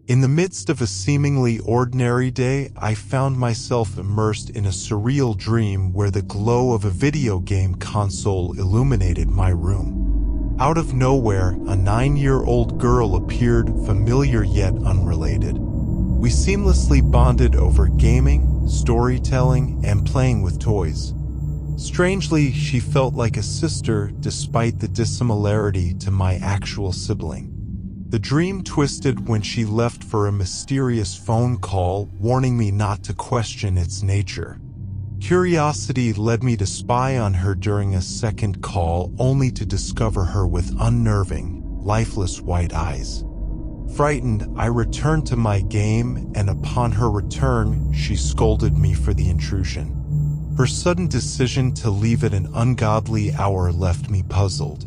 In the midst of a seemingly ordinary day, I found myself immersed in a surreal dream where the glow of a video game console illuminated my room. Out of nowhere, a 9-year-old girl appeared, familiar yet unrelated. We seamlessly bonded over gaming, storytelling, and playing with toys. Strangely, she felt like a sister despite the dissimilarity to my actual sibling. The dream twisted when she left for a mysterious phone call, warning me not to question its nature. Curiosity led me to spy on her during a second call, only to discover her with unnerving, lifeless white eyes. Frightened, I returned to my game, and upon her return, she scolded me for the intrusion. Her sudden decision to leave at an ungodly hour left me puzzled.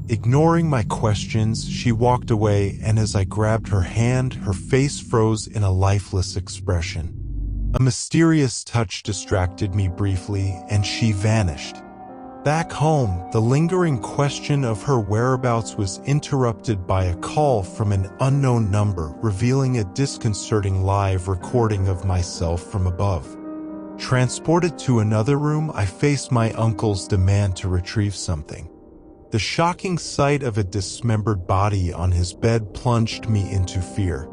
Ignoring my questions, she walked away, and as I grabbed her hand, her face froze in a lifeless expression. A mysterious touch distracted me briefly, and she vanished. Back home, the lingering question of her whereabouts was interrupted by a call from an unknown number, revealing a disconcerting live recording of myself from above. Transported to another room, I faced my uncle's demand to retrieve something. The shocking sight of a dismembered body on his bed plunged me into fear.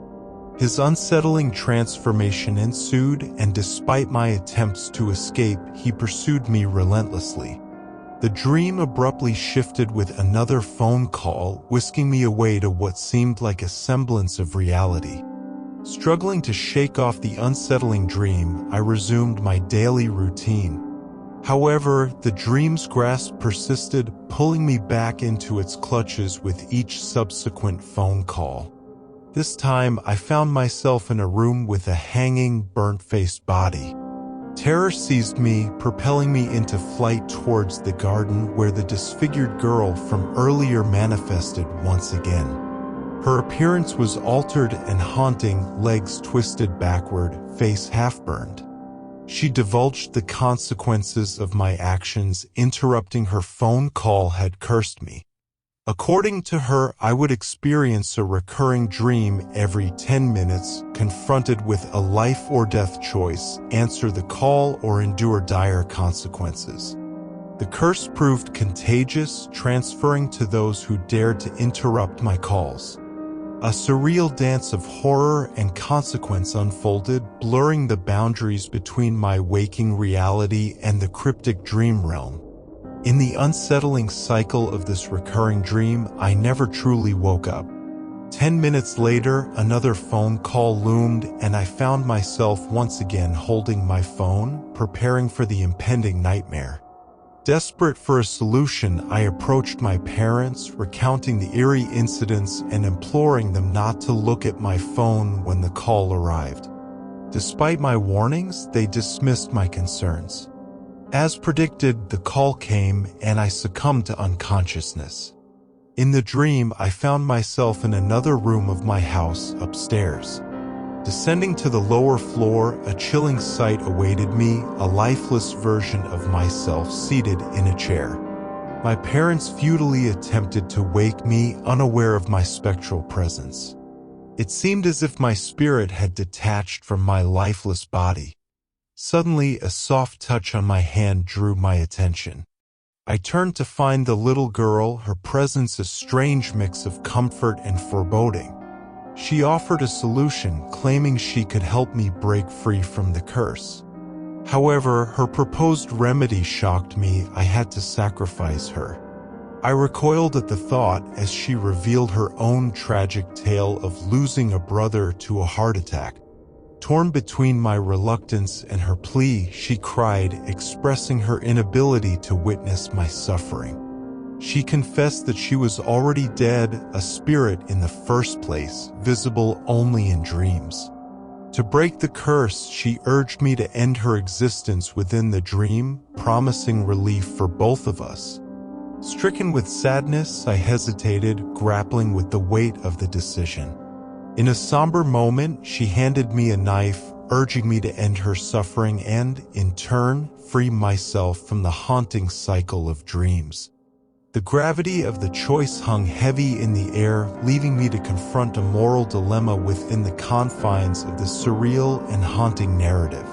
His unsettling transformation ensued, and despite my attempts to escape, he pursued me relentlessly. The dream abruptly shifted with another phone call, whisking me away to what seemed like a semblance of reality. Struggling to shake off the unsettling dream, I resumed my daily routine. However, the dream's grasp persisted, pulling me back into its clutches with each subsequent phone call. This time, I found myself in a room with a hanging, burnt-faced body. Terror seized me, propelling me into flight towards the garden where the disfigured girl from earlier manifested once again. Her appearance was altered and haunting, legs twisted backward, face half-burned. She divulged the consequences of my actions, interrupting her phone call had cursed me. According to her, I would experience a recurring dream every 10 minutes, confronted with a life or death choice, answer the call or endure dire consequences. The curse proved contagious, transferring to those who dared to interrupt my calls. A surreal dance of horror and consequence unfolded, blurring the boundaries between my waking reality and the cryptic dream realm. In the unsettling cycle of this recurring dream, I never truly woke up. 10 minutes later, another phone call loomed, and I found myself once again holding my phone, preparing for the impending nightmare. Desperate for a solution, I approached my parents, recounting the eerie incidents and imploring them not to look at my phone when the call arrived. Despite my warnings, they dismissed my concerns. As predicted, the call came, and I succumbed to unconsciousness. In the dream, I found myself in another room of my house, upstairs. Descending to the lower floor, a chilling sight awaited me, a lifeless version of myself seated in a chair. My parents futilely attempted to wake me, unaware of my spectral presence. It seemed as if my spirit had detached from my lifeless body. Suddenly, a soft touch on my hand drew my attention. I turned to find the little girl, her presence a strange mix of comfort and foreboding. She offered a solution, claiming she could help me break free from the curse. However, her proposed remedy shocked me. I had to sacrifice her. I recoiled at the thought as she revealed her own tragic tale of losing a brother to a heart attack. Torn between my reluctance and her plea, she cried, expressing her inability to witness my suffering. She confessed that she was already dead, a spirit in the first place, visible only in dreams. To break the curse, she urged me to end her existence within the dream, promising relief for both of us. Stricken with sadness, I hesitated, grappling with the weight of the decision. In a somber moment, she handed me a knife, urging me to end her suffering and, in turn, free myself from the haunting cycle of dreams. The gravity of the choice hung heavy in the air, leaving me to confront a moral dilemma within the confines of this surreal and haunting narrative.